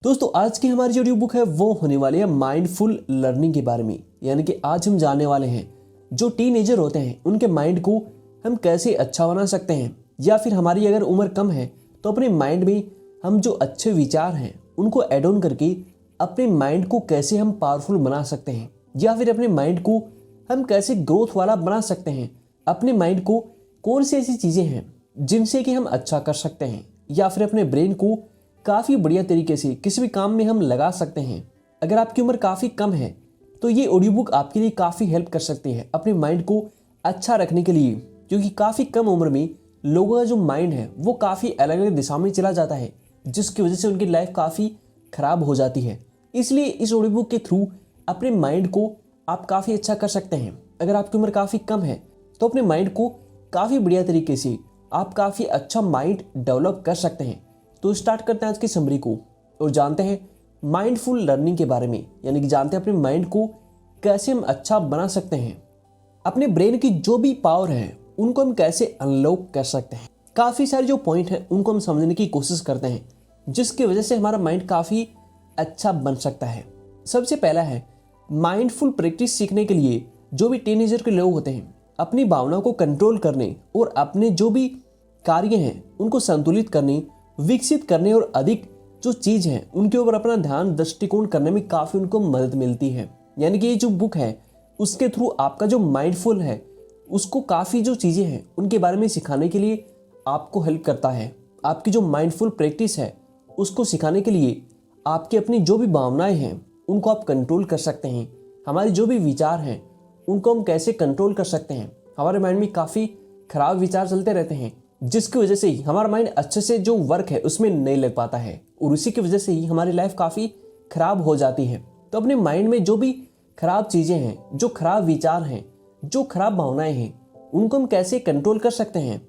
दोस्तों आज की हमारी जो ऑडियो बुक है वो होने वाली है माइंडफुल लर्निंग के बारे में। यानी कि आज हम जानने वाले हैं जो टीनेजर होते हैं उनके माइंड को हम कैसे अच्छा बना सकते हैं, या फिर हमारी अगर उम्र कम है तो अपने माइंड में हम जो अच्छे विचार हैं उनको ऐड ऑन करके अपने माइंड को कैसे हम पावरफुल बना सकते हैं, या फिर अपने माइंड को हम कैसे ग्रोथ वाला बना सकते हैं। अपने माइंड को कौन सी ऐसी चीज़ें हैं जिनसे कि हम अच्छा कर सकते हैं, या फिर अपने ब्रेन को काफ़ी बढ़िया तरीके से किसी भी काम में हम लगा सकते हैं। अगर आपकी उम्र काफ़ी कम है तो ये ऑडियो बुक आपके लिए काफ़ी हेल्प कर सकती है अपने माइंड को अच्छा रखने के लिए, क्योंकि काफ़ी कम उम्र में लोगों का जो माइंड है वो काफ़ी अलग अलग दिशा में चला जाता है, जिसकी वजह से उनकी लाइफ काफ़ी ख़राब हो जाती है। इसलिए इस ऑडियो बुक के थ्रू अपने माइंड को आप काफ़ी अच्छा कर सकते हैं। अगर आपकी उम्र काफ़ी कम है तो अपने माइंड को काफ़ी बढ़िया तरीके से आप काफ़ी अच्छा माइंड डेवलप कर सकते हैं। तो स्टार्ट करते हैं आज की समरी को और जानते हैं माइंडफुल लर्निंग के बारे में, यानी कि जानते हैं अपने माइंड को कैसे हम अच्छा बना सकते हैं। अपने ब्रेन की जो भी पावर है उनको हम कैसे अनलॉक कर सकते हैं। काफ़ी सारे जो पॉइंट हैं उनको हम समझने की कोशिश करते हैं, जिसकी वजह से हमारा माइंड काफ़ी अच्छा बन सकता है। सबसे पहला है माइंडफुल प्रैक्टिस सीखने के लिए जो भी टीनेजर के लोग होते हैं अपनी भावनाओं को कंट्रोल करने और अपने जो भी कार्य हैं उनको संतुलित करने, विकसित करने और अधिक जो चीज़ है उनके ऊपर अपना ध्यान दृष्टिकोण करने में काफ़ी उनको मदद मिलती है। यानी कि ये जो बुक है उसके थ्रू आपका जो माइंडफुल है उसको काफ़ी जो चीज़ें हैं उनके बारे में सिखाने के लिए आपको हेल्प करता है। आपकी जो माइंडफुल प्रैक्टिस है उसको सिखाने के लिए आपकी अपनी जो भी भावनाएं हैं उनको आप कंट्रोल कर सकते हैं। हमारे जो भी विचार हैं उनको हम कैसे कंट्रोल कर सकते हैं। हमारे माइंड में काफ़ी खराब विचार चलते रहते हैं, जिसकी वजह से ही हमारा माइंड अच्छे से जो वर्क है उसमें नहीं लग पाता है, और उसी की वजह से ही हमारी लाइफ काफ़ी खराब हो जाती है। तो अपने माइंड में जो भी खराब चीज़ें हैं, जो खराब विचार हैं, जो खराब भावनाएं हैं, उनको हम कैसे कंट्रोल कर सकते हैं,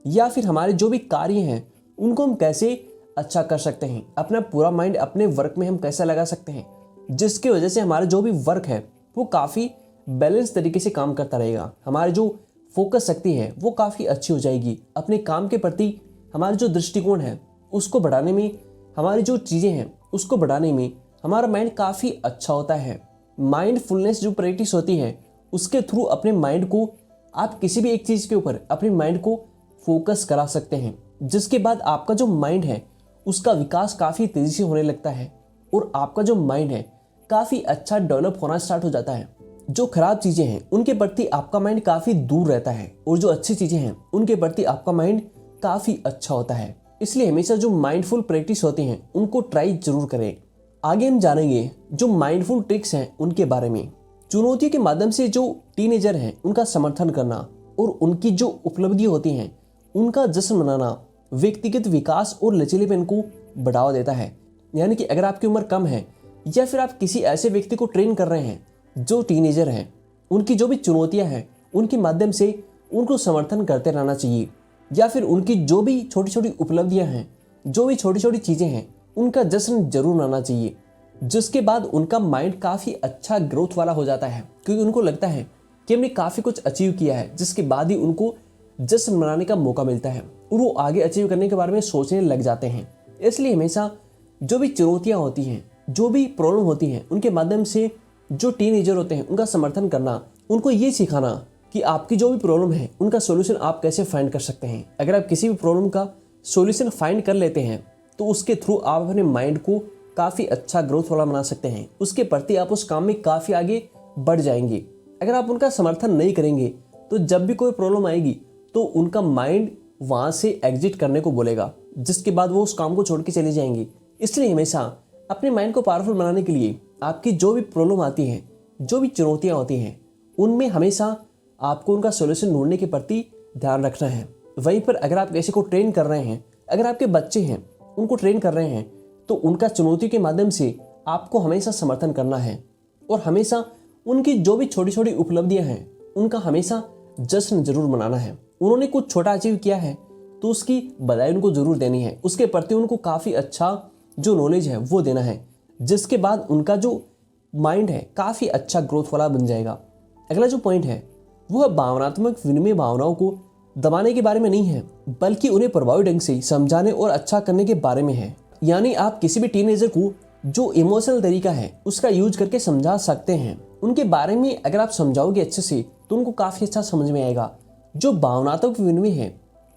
या फिर हमारे जो भी कार्य हैं उनको हम कैसे अच्छा कर सकते हैं। अपना पूरा माइंड अपने वर्क में हम कैसे लगा सकते हैं, जिसकी वजह से हमारा जो भी वर्क है वो काफ़ी बैलेंस तरीके से काम करता रहेगा। हमारी जो फोकस शक्ति है वो काफ़ी अच्छी हो जाएगी। अपने काम के प्रति हमारा जो दृष्टिकोण है उसको बढ़ाने में, हमारी जो चीज़ें हैं उसको बढ़ाने में हमारा माइंड काफ़ी अच्छा होता है। माइंडफुलनेस जो प्रैक्टिस होती है उसके थ्रू अपने माइंड को आप किसी भी एक चीज़ के ऊपर अपने माइंड को फोकस करा सकते हैं, जिसके बाद आपका जो माइंड है उसका विकास काफ़ी तेज़ी से होने लगता है और आपका जो माइंड है काफ़ी अच्छा डेवलप होना स्टार्ट हो जाता है। जो खराब चीज़ें हैं उनके प्रति आपका माइंड काफ़ी दूर रहता है, और जो अच्छी चीज़ें हैं उनके प्रति आपका माइंड काफ़ी अच्छा होता है। इसलिए हमेशा जो माइंडफुल प्रैक्टिस होती हैं उनको ट्राई जरूर करें। आगे हम जानेंगे जो माइंडफुल ट्रिक्स हैं उनके बारे में। चुनौतियों के माध्यम से जो टीनेजर हैं उनका समर्थन करना और उनकी जो उपलब्धि होती हैं उनका जश्न मनाना व्यक्तिगत विकास और लचीलेपन को बढ़ावा देता है। यानी कि अगर आपकी उम्र कम है या फिर आप किसी ऐसे व्यक्ति को ट्रेन कर रहे हैं जो टीनेजर हैं, उनकी जो भी चुनौतियां हैं उनके माध्यम से उनको समर्थन करते रहना चाहिए, या फिर उनकी जो भी छोटी छोटी उपलब्धियां हैं, जो भी छोटी छोटी चीज़ें हैं उनका जश्न जरूर मनाना चाहिए, जिसके बाद उनका माइंड काफ़ी अच्छा ग्रोथ वाला हो जाता है, क्योंकि उनको लगता है कि हमने काफ़ी कुछ अचीव किया है, जिसके बाद ही उनको जश्न मनाने का मौका मिलता है और वो आगे अचीव करने के बारे में सोचने लग जाते हैं। इसलिए हमेशा जो भी चुनौतियाँ होती हैं, जो भी प्रॉब्लम होती हैं, उनके माध्यम से जो टीनेजर होते हैं उनका समर्थन करना, उनको ये सिखाना कि आपकी जो भी प्रॉब्लम है उनका सॉल्यूशन आप कैसे फाइंड कर सकते हैं। अगर आप किसी भी प्रॉब्लम का सॉल्यूशन फाइंड कर लेते हैं तो उसके थ्रू आप अपने माइंड को काफ़ी अच्छा ग्रोथ वाला बना सकते हैं। उसके प्रति आप उस काम में काफ़ी आगे बढ़ जाएंगे। अगर आप उनका समर्थन नहीं करेंगे तो जब भी कोई प्रॉब्लम आएगी तो उनका माइंड वहाँ से एग्जिट करने को बोलेगा, जिसके बाद वो उस काम को छोड़ के चले जाएंगे। इसलिए हमेशा अपने माइंड को पावरफुल बनाने के लिए आपकी जो भी प्रॉब्लम आती है, जो भी चुनौतियाँ होती हैं, उनमें हमेशा आपको उनका सॉल्यूशन ढूंढने के प्रति ध्यान रखना है। वहीं पर अगर आप किसी को ट्रेन कर रहे हैं, अगर आपके बच्चे हैं उनको ट्रेन कर रहे हैं, तो उनका चुनौती के माध्यम से आपको हमेशा समर्थन करना है और हमेशा उनकी जो भी छोटी छोटी उपलब्धियाँ हैं उनका हमेशा जश्न जरूर मनाना है। उन्होंने कुछ छोटा अचीव किया है तो उसकी बधाई उनको जरूर देनी है, उसके प्रति उनको काफ़ी अच्छा जो नॉलेज है वो देना है, जिसके बाद उनका जो माइंड है काफ़ी अच्छा ग्रोथ वाला बन जाएगा। अगला जो पॉइंट है वो है भावनात्मक विनिमय भावनाओं को दबाने के बारे में नहीं है, बल्कि उन्हें प्रभावी ढंग से समझाने और अच्छा करने के बारे में है। यानी आप किसी भी टीनेजर को जो इमोशनल तरीका है उसका यूज करके समझा सकते हैं। उनके बारे में अगर आप समझाओगे अच्छे से तो उनको काफ़ी अच्छा समझ में आएगा। जो भावनात्मक विनिमय है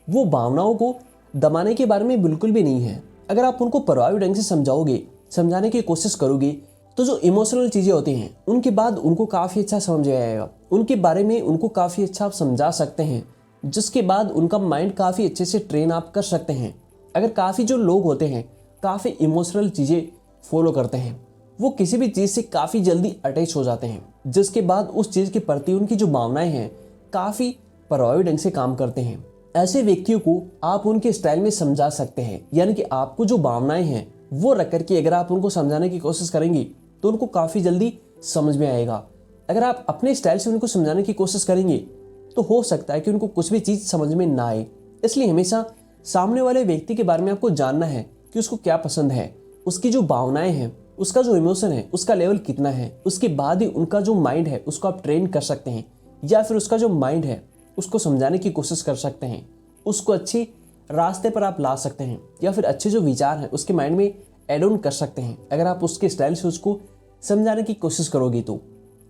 वो भावनाओं को दबाने के बारे में बिल्कुल भी नहीं है। अगर आप उनको प्रभावी ढंग से समझाओगे, समझाने की कोशिश करोगे, तो जो इमोशनल चीज़ें होती हैं उनके बाद उनको काफ़ी अच्छा समझ में आएगा। उनके बारे में उनको काफ़ी अच्छा आप समझा सकते हैं, जिसके बाद उनका माइंड काफ़ी अच्छे से ट्रेन आप कर सकते हैं। अगर काफ़ी जो लोग होते हैं काफ़ी इमोशनल चीज़ें फॉलो करते हैं, वो किसी भी चीज़ से काफ़ी जल्दी अटैच हो जाते हैं, जिसके बाद उस चीज़ के प्रति उनकी जो भावनाएं हैं काफ़ी प्रभावी ढंग से काम करते हैं। ऐसे व्यक्तियों को आप उनके स्टाइल में समझा सकते हैं, यानी कि आपको जो भावनाएं हैं वो रख करके अगर आप उनको समझाने की कोशिश करेंगे तो उनको काफ़ी जल्दी समझ में आएगा। अगर आप अपने स्टाइल से उनको समझाने की कोशिश करेंगे तो हो सकता है कि उनको कुछ भी चीज़ समझ में ना आए। इसलिए हमेशा सामने वाले व्यक्ति के बारे में आपको जानना है कि उसको क्या पसंद है, उसकी जो भावनाएं हैं, उसका जो इमोशन है, उसका लेवल कितना है। उसके बाद ही उनका जो माइंड है उसको आप ट्रेन कर सकते हैं, या फिर उसका जो माइंड है उसको समझाने की कोशिश कर सकते हैं, उसको अच्छी रास्ते पर आप ला सकते हैं, या फिर अच्छे जो विचार हैं उसके माइंड में एड ऑन कर सकते हैं। अगर आप उसके स्टाइल से उसको समझाने की कोशिश करोगे तो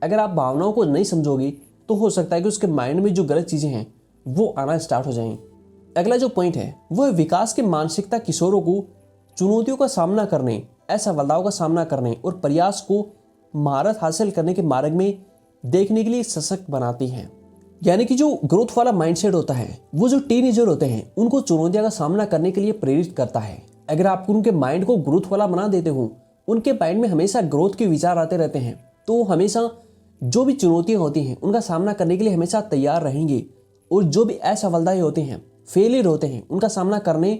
अगर आप भावनाओं को नहीं समझोगे तो हो सकता है कि उसके माइंड में जो गलत चीज़ें हैं वो आना स्टार्ट हो जाएं। अगला जो पॉइंट है वो है विकास के मानसिकता किशोरों को चुनौतियों का सामना करने, असफलताओं का सामना करने और प्रयास को महारत हासिल करने के मार्ग में देखने के लिए सशक्त बनाती है। यानी कि जो ग्रोथ वाला माइंडसेट होता है वो जो टीनेजर होते हैं उनको चुनौतियों का सामना करने के लिए प्रेरित करता है। अगर आप उनके माइंड को ग्रोथ वाला बना देते हो, उनके माइंड में हमेशा ग्रोथ के विचार आते रहते हैं, तो हमेशा जो भी चुनौतियां होती हैं उनका सामना करने के लिए हमेशा तैयार रहेंगे। और जो भी असफलताएं होती हैं, फेलियर होते हैं, उनका सामना करने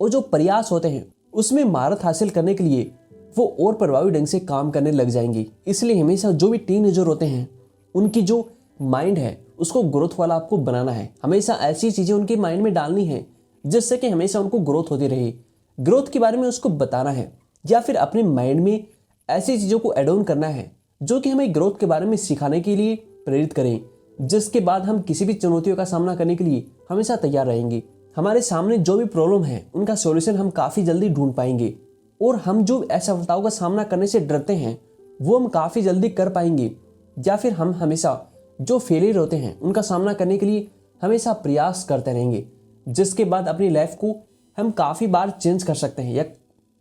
और जो प्रयास होते हैं उसमें महारत हासिल करने के लिए वो और प्रभावी ढंग से काम करने लग जाएंगे। इसलिए हमेशा जो भी टीनेजर होते हैं उनकी जो माइंड है उसको ग्रोथ वाला आपको बनाना है। हमेशा ऐसी चीज़ें उनके माइंड में डालनी है जिससे कि हमेशा उनको ग्रोथ होती रहे। ग्रोथ के बारे में उसको बताना है, या फिर अपने माइंड में ऐसी चीज़ों को एड ऑन करना है जो कि हमें ग्रोथ के बारे में सिखाने के लिए प्रेरित करें, जिसके बाद हम किसी भी चुनौतियों का सामना करने के लिए हमेशा तैयार रहेंगे। हमारे सामने जो भी प्रॉब्लम है उनका सॉल्यूशन हम काफ़ी जल्दी ढूंढ पाएंगे, और हम जो असफलताओं का सामना करने से डरते हैं वो हम काफ़ी जल्दी कर पाएंगे। या फिर हम हमेशा जो फेलियर होते हैं उनका सामना करने के लिए हमेशा प्रयास करते रहेंगे, जिसके बाद अपनी लाइफ को हम काफ़ी बार चेंज कर सकते हैं,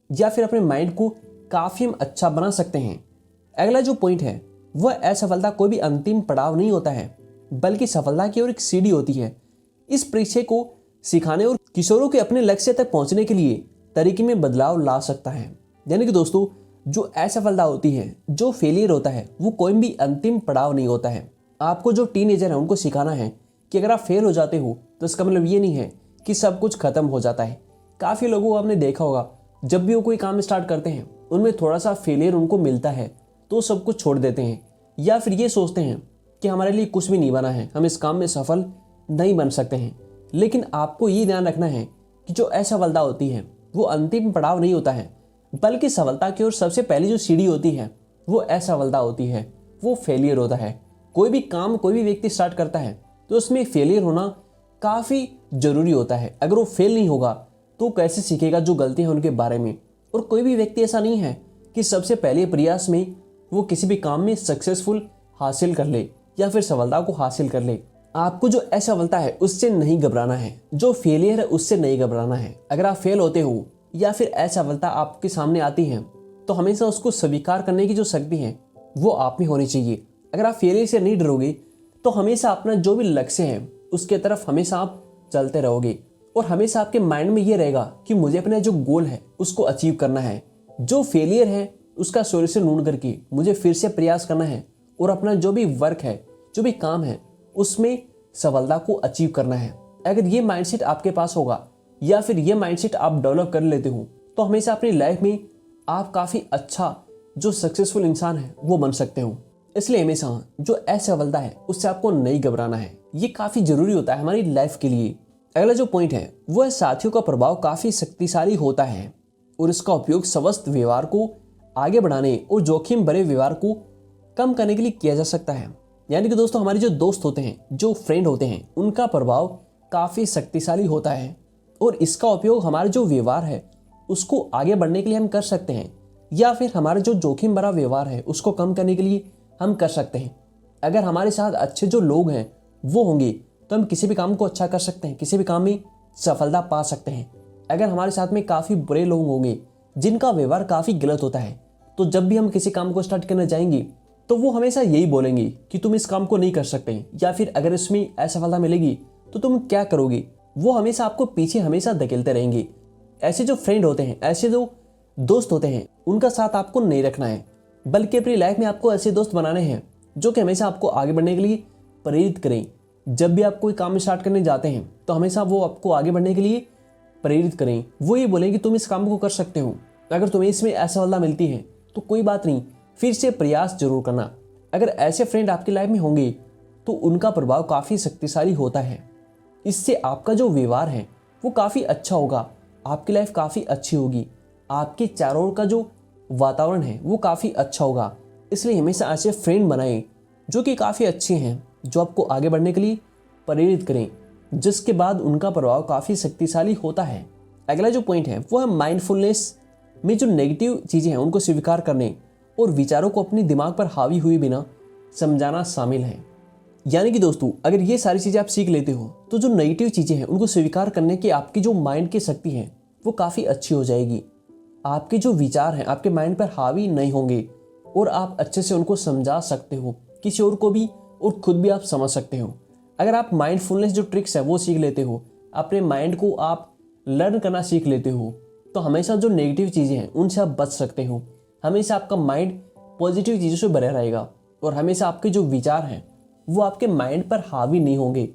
या फिर अपने माइंड को काफ़ी हम अच्छा बना सकते हैं। अगला जो पॉइंट है वह असफलता कोई भी अंतिम पड़ाव नहीं होता है, बल्कि सफलता की ओर एक सीढ़ी होती है। इस परिचय को सिखाने और किशोरों के अपने लक्ष्य तक पहुंचने के लिए तरीके में बदलाव ला सकता है। यानी कि दोस्तों, जो असफलता होती है, जो फेलियर होता है, वो कोई भी अंतिम पड़ाव नहीं होता है। आपको जो टीनेजर है उनको सिखाना है कि अगर आप फेल हो जाते हो तो इसका मतलब ये नहीं है कि सब कुछ खत्म हो जाता है। काफ़ी लोगों को आपने देखा होगा, जब भी वो कोई काम स्टार्ट करते हैं उनमें थोड़ा सा फेलियर उनको मिलता है तो सब कुछ छोड़ देते हैं, या फिर ये सोचते हैं कि हमारे लिए कुछ भी नहीं बना है, हम इस काम में सफल नहीं बन सकते हैं। लेकिन आपको ये ध्यान रखना है कि जो असफलता होती है वो अंतिम पड़ाव नहीं होता है, बल्कि सफलता की ओर सबसे पहली जो सीढ़ी होती है वो असफलता होती है, वो फेलियर होता है। कोई भी काम कोई भी व्यक्ति स्टार्ट करता है तो उसमें फेलियर होना काफ़ी ज़रूरी होता है। अगर वो फेल नहीं होगा तो कैसे सीखेगा जो गलती है उनके बारे में। और कोई भी व्यक्ति ऐसा नहीं है कि सबसे पहले प्रयास में वो किसी भी काम में सक्सेसफुल हासिल कर ले या फिर सफलता को हासिल कर ले। आपको जो असफलता है उससे नहीं घबराना है, जो फेलियर है उससे नहीं घबराना है। अगर आप फेल होते हो या फिर असफलता आपके सामने आती है तो हमेशा उसको स्वीकार करने की जो शक्ति है वो आप में होनी चाहिए। अगर आप फेलियर से नहीं डरोगे तो हमेशा अपना जो भी लक्ष्य है उसके तरफ हमेशा आप चलते रहोगे, और हमेशा आपके माइंड में ये रहेगा कि मुझे अपना जो गोल है उसको अचीव करना है। जो फेलियर है उसका सॉल्यूशन ढूंढ करके मुझे फिर से प्रयास करना है, और अपना जो भी वर्क है, जो भी काम है, उसमें सफलता को अचीव करना है। अगर ये माइंडसेट आपके पास होगा या फिर ये माइंडसेट आप डेवलप कर लेते हो तो हमेशा अपनी लाइफ में आप काफ़ी अच्छा जो सक्सेसफुल इंसान है वो बन सकते हो। इसलिए हमेशा जो असफलता है उससे आपको नहीं घबराना है, ये काफ़ी ज़रूरी होता है हमारी लाइफ के लिए। अगला जो पॉइंट है वह साथियों का प्रभाव काफ़ी शक्तिशाली होता है, और इसका उपयोग स्वस्थ व्यवहार को आगे बढ़ाने और जोखिम भरे व्यवहार को कम करने के लिए किया जा सकता है। यानी कि दोस्तों, हमारे जो दोस्त होते हैं, जो फ्रेंड होते हैं, उनका प्रभाव काफ़ी शक्तिशाली होता है, और इसका उपयोग हमारा जो व्यवहार है उसको आगे बढ़ने के लिए हम कर सकते हैं, या फिर हमारा जो जोखिम भरा व्यवहार है उसको कम करने के लिए हम कर सकते हैं। अगर हमारे साथ अच्छे जो लोग हैं वो होंगे तो हम किसी भी काम को अच्छा कर सकते हैं, किसी भी काम में सफलता पा सकते हैं। अगर हमारे साथ में काफ़ी बुरे लोग होंगे जिनका व्यवहार काफ़ी गलत होता है, तो जब भी हम किसी काम को स्टार्ट करने जाएंगे तो वो हमेशा यही बोलेंगे कि तुम इस काम को नहीं कर सकते, या फिर अगर इसमें असफलता मिलेगी तो तुम क्या करोगे। वो हमेशा आपको पीछे हमेशा धकेलते रहेंगे। ऐसे जो फ्रेंड होते हैं, ऐसे जो दोस्त होते हैं, उनका साथ आपको नहीं रखना है, बल्कि अपनी लाइफ में आपको ऐसे दोस्त बनाने हैं जो कि हमेशा आपको आगे बढ़ने के लिए प्रेरित करें। जब भी आप कोई काम स्टार्ट करने जाते हैं तो हमेशा वो आपको आगे बढ़ने के लिए प्रेरित करें। वो ये बोलें कि तुम इस काम को कर सकते हो, अगर तुम्हें इसमें असफलता मिलती है तो कोई बात नहीं, फिर से प्रयास जरूर करना। अगर ऐसे फ्रेंड आपकी लाइफ में होंगे तो उनका प्रभाव काफ़ी शक्तिशाली होता है। इससे आपका जो व्यवहार है वो काफ़ी अच्छा होगा, आपकी लाइफ काफ़ी अच्छी होगी, आपके चारों ओर का जो वातावरण है वो काफ़ी अच्छा होगा। इसलिए हमेशा ऐसे फ्रेंड बनाएं जो कि काफ़ी अच्छे हैं, जो आपको आगे बढ़ने के लिए प्रेरित करें, जिसके बाद उनका प्रभाव काफ़ी शक्तिशाली होता है। अगला जो पॉइंट है वो है माइंडफुलनेस में जो नेगेटिव चीज़ें हैं उनको स्वीकार करने और विचारों को अपने दिमाग पर हावी हुए बिना समझाना शामिल है। यानी कि दोस्तों, अगर ये सारी चीज़ें आप सीख लेते हो तो जो नेगेटिव चीज़ें हैं उनको स्वीकार करने की आपकी जो माइंड की शक्ति है वो काफ़ी अच्छी हो जाएगी। आपके जो विचार हैं आपके माइंड पर हावी नहीं होंगे और आप अच्छे से उनको समझा सकते हो, किसी और को भी और खुद भी आप समझ सकते हो। अगर आप माइंडफुलनेस जो ट्रिक्स है वो सीख लेते हो, अपने माइंड को आप लर्न करना सीख लेते हो, तो हमेशा जो नेगेटिव चीज़ें हैं उनसे आप बच सकते हो। हमेशा आपका माइंड पॉजिटिव चीज़ों से भरा रहेगा और हमेशा आपके जो विचार हैं वो आपके माइंड पर हावी नहीं होंगे।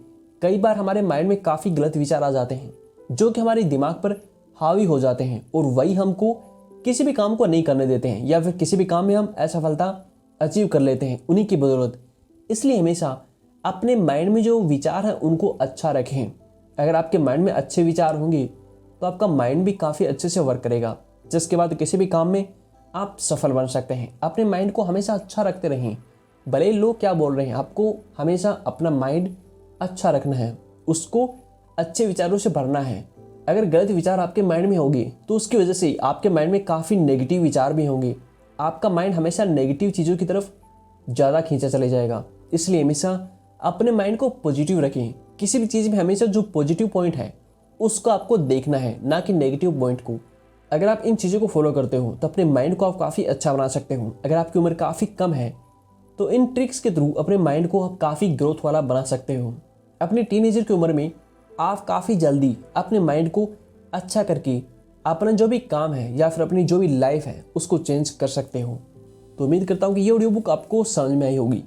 कई बार हमारे माइंड में काफ़ी गलत विचार आ जाते हैं जो कि हमारे दिमाग पर हावी हो जाते हैं और वही हमको किसी भी काम को नहीं करने देते हैं, या फिर किसी भी काम में हम असफलता अचीव कर लेते हैं उन्हीं की बदौलत। इसलिए हमेशा अपने माइंड में जो विचार हैं उनको अच्छा रखें। अगर आपके माइंड में अच्छे विचार होंगे तो आपका माइंड भी काफ़ी अच्छे से वर्क करेगा, जिसके बाद किसी भी काम में आप सफल बन सकते हैं। अपने माइंड को हमेशा अच्छा रखते रहें, भले लोग क्या बोल रहे हैं, आपको हमेशा अपना माइंड अच्छा रखना है, उसको अच्छे विचारों से भरना है। अगर गलत विचार आपके माइंड में होंगे तो उसकी वजह से आपके माइंड में काफ़ी नेगेटिव विचार भी होंगे। आपका माइंड हमेशा नेगेटिव चीज़ों की तरफ ज़्यादा खींचा चले जाएगा। इसलिए हमेशा अपने माइंड को पॉजिटिव रखें। किसी भी चीज़ में हमेशा जो पॉजिटिव पॉइंट है उसको आपको देखना है, ना कि नेगेटिव पॉइंट को। अगर आप इन चीज़ों को फॉलो करते हो तो अपने माइंड को आप काफ़ी अच्छा बना सकते हो। अगर आपकी उम्र काफ़ी कम है तो इन ट्रिक्स के थ्रू अपने माइंड को आप काफ़ी ग्रोथ वाला बना सकते हो। अपनी टीनेजर की उम्र में आप काफ़ी जल्दी अपने माइंड को अच्छा करके अपना जो भी काम है या फिर अपनी जो भी लाइफ है उसको चेंज कर सकते हो। तो उम्मीद करता हूँ कि ये ऑडियो बुक आपको समझ में आई होगी।